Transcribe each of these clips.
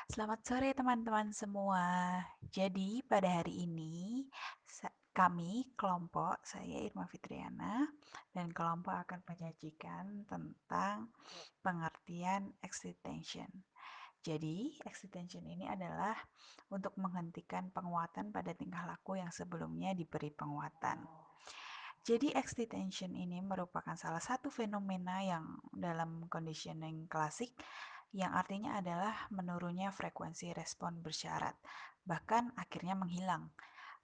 Selamat sore teman-teman semua. Jadi pada hari ini kami kelompok, saya Irma Fitriana dan kelompok akan menyajikan tentang pengertian excitation. Jadi excitation ini adalah untuk menghentikan penguatan pada tingkah laku yang sebelumnya diberi penguatan. Jadi excitation ini merupakan salah satu fenomena yang dalam conditioning klasik yang artinya adalah menurunnya frekuensi respon bersyarat, bahkan akhirnya menghilang.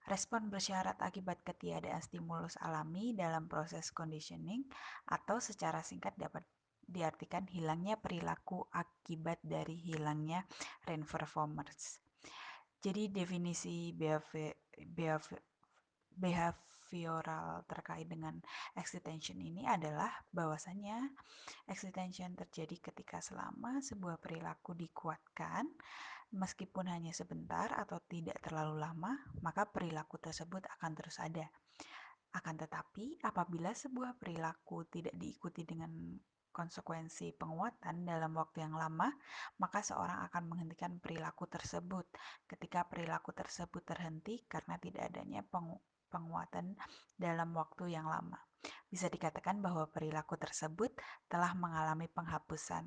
Respon bersyarat akibat ketiadaan stimulus alami dalam proses conditioning atau secara singkat dapat diartikan hilangnya perilaku akibat dari hilangnya reinforcements. Jadi definisi behavioral terkait dengan excitation ini adalah bahwasanya excitation terjadi ketika selama sebuah perilaku dikuatkan, meskipun hanya sebentar atau tidak terlalu lama, maka perilaku tersebut akan terus ada. Akan tetapi, apabila sebuah perilaku tidak diikuti dengan konsekuensi penguatan dalam waktu yang lama, maka seorang akan menghentikan perilaku tersebut. Ketika perilaku tersebut terhenti karena tidak adanya penguatan dalam waktu yang lama, bisa dikatakan bahwa perilaku tersebut telah mengalami penghapusan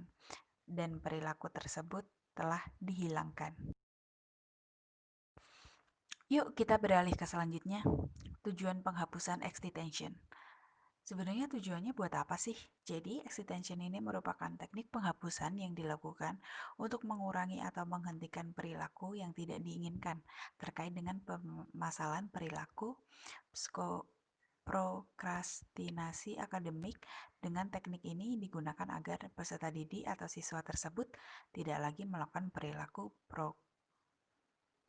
dan perilaku tersebut telah dihilangkan. Yuk kita beralih ke selanjutnya. Tujuan penghapusan excitation. Sebenarnya tujuannya buat apa sih? Jadi, excitation ini merupakan teknik penghapusan yang dilakukan untuk mengurangi atau menghentikan perilaku yang tidak diinginkan terkait dengan permasalahan perilaku prokrastinasi akademik. Dengan teknik ini digunakan agar peserta didik atau siswa tersebut tidak lagi melakukan perilaku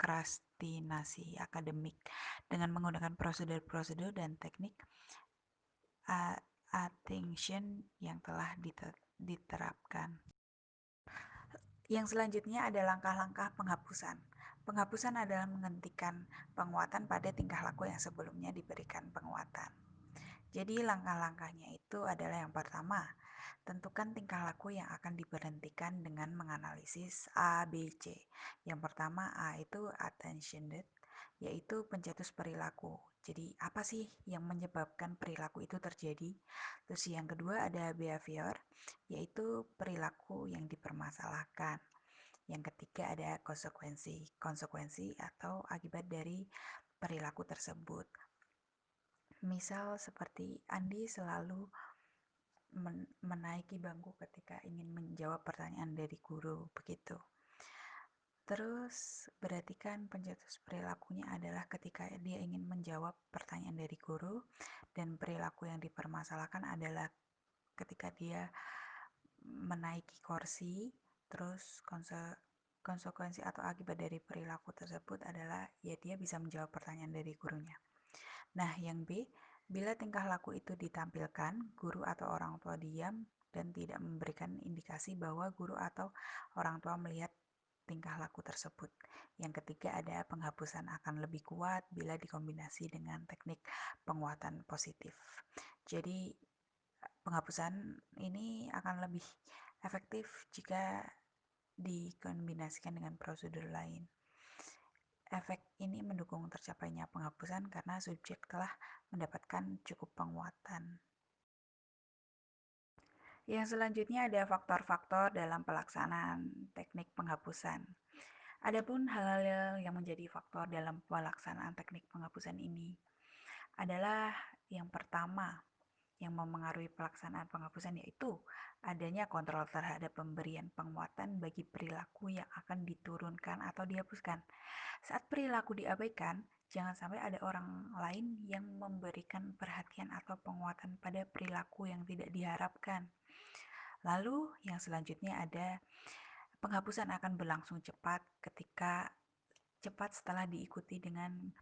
prokrastinasi akademik dengan menggunakan prosedur-prosedur dan teknik attention yang telah diterapkan. Yang selanjutnya ada langkah-langkah penghapusan. Penghapusan adalah menghentikan penguatan pada tingkah laku yang sebelumnya diberikan penguatan. Jadi langkah-langkahnya itu adalah yang pertama, tentukan tingkah laku yang akan diberhentikan dengan menganalisis A, B, C. Yang pertama A itu attentioned, yaitu pencetus perilaku. Jadi apa sih yang menyebabkan perilaku itu terjadi? Terus yang kedua ada behavior, yaitu perilaku yang dipermasalahkan. Yang ketiga ada konsekuensi atau akibat dari perilaku tersebut. Misal seperti Andi selalu menaiki bangku ketika ingin menjawab pertanyaan dari guru, begitu. Terus berarti kan pencetus perilakunya adalah ketika dia ingin menjawab pertanyaan dari guru, dan perilaku yang dipermasalahkan adalah ketika dia menaiki kursi. Terus konsekuensi atau akibat dari perilaku tersebut adalah ya dia bisa menjawab pertanyaan dari gurunya. Nah, yang B, bila tingkah laku itu ditampilkan, guru atau orang tua diam dan tidak memberikan indikasi bahwa guru atau orang tua melihat tingkah laku tersebut. Yang ketiga ada penghapusan akan lebih kuat bila dikombinasi dengan teknik penguatan positif. Jadi penghapusan ini akan lebih efektif jika dikombinasikan dengan prosedur lain. Efek ini mendukung tercapainya penghapusan karena subjek telah mendapatkan cukup penguatan. Yang selanjutnya ada faktor-faktor dalam pelaksanaan teknik penghapusan. Adapun hal-hal yang menjadi faktor dalam pelaksanaan teknik penghapusan ini adalah yang pertama yang memengaruhi pelaksanaan penghapusan, yaitu adanya kontrol terhadap pemberian penguatan bagi perilaku yang akan diturunkan atau dihapuskan. Saat perilaku diabaikan, jangan sampai ada orang lain yang memberikan perhatian atau penguatan pada perilaku yang tidak diharapkan. Lalu yang selanjutnya ada penghapusan akan berlangsung cepat setelah diikuti dengan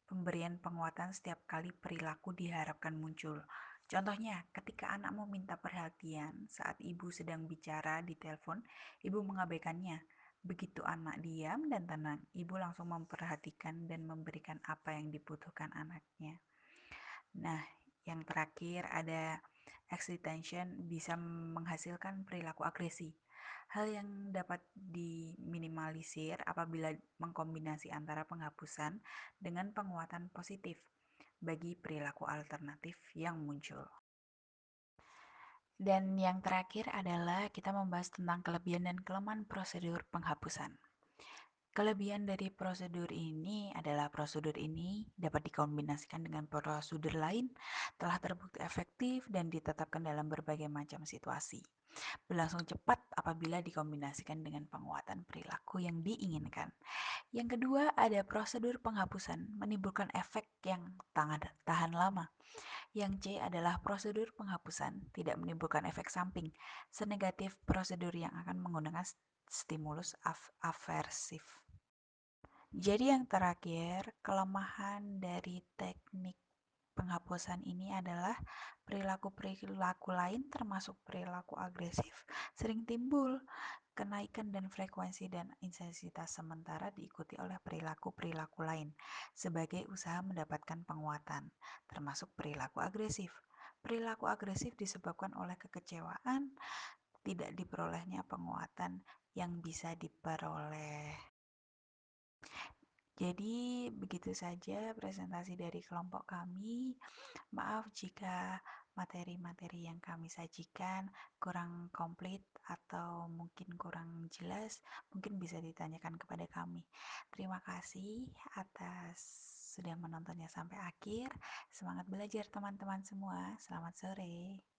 pemberian penguatan setiap kali perilaku diharapkan muncul. Contohnya, ketika anak meminta perhatian saat ibu sedang bicara di telepon, ibu mengabaikannya. Begitu anak diam dan tenang, ibu langsung memperhatikan dan memberikan apa yang dibutuhkan anaknya. Nah, yang terakhir ada excitation bisa menghasilkan perilaku agresi. Hal yang dapat diminimalisir apabila mengkombinasi antara penghapusan dengan penguatan positif bagi perilaku alternatif yang muncul. Dan yang terakhir adalah kita membahas tentang kelebihan dan kelemahan prosedur penghapusan. Kelebihan dari prosedur ini adalah prosedur ini dapat dikombinasikan dengan prosedur lain, telah terbukti efektif dan ditetapkan dalam berbagai macam situasi. Berlangsung cepat apabila dikombinasikan dengan penguatan perilaku yang diinginkan. Yang kedua, ada prosedur penghapusan menimbulkan efek yang tahan lama. Yang C adalah prosedur penghapusan tidak menimbulkan efek samping, senegatif prosedur yang akan menggunakan stimulus aversif. Jadi yang terakhir, kelemahan dari teknik penghapusan ini adalah perilaku-perilaku lain termasuk perilaku agresif sering timbul. Kenaikan dan frekuensi dan intensitas sementara diikuti oleh perilaku-perilaku lain sebagai usaha mendapatkan penguatan, termasuk perilaku agresif. Perilaku agresif disebabkan oleh kekecewaan, tidak diperolehnya penguatan yang bisa diperoleh. Jadi begitu saja presentasi dari kelompok kami. Maaf jika materi-materi yang kami sajikan kurang komplit atau mungkin kurang jelas, mungkin bisa ditanyakan kepada kami. Terima kasih atas sudah menontonnya sampai akhir. Semangat belajar teman-teman semua. Selamat sore.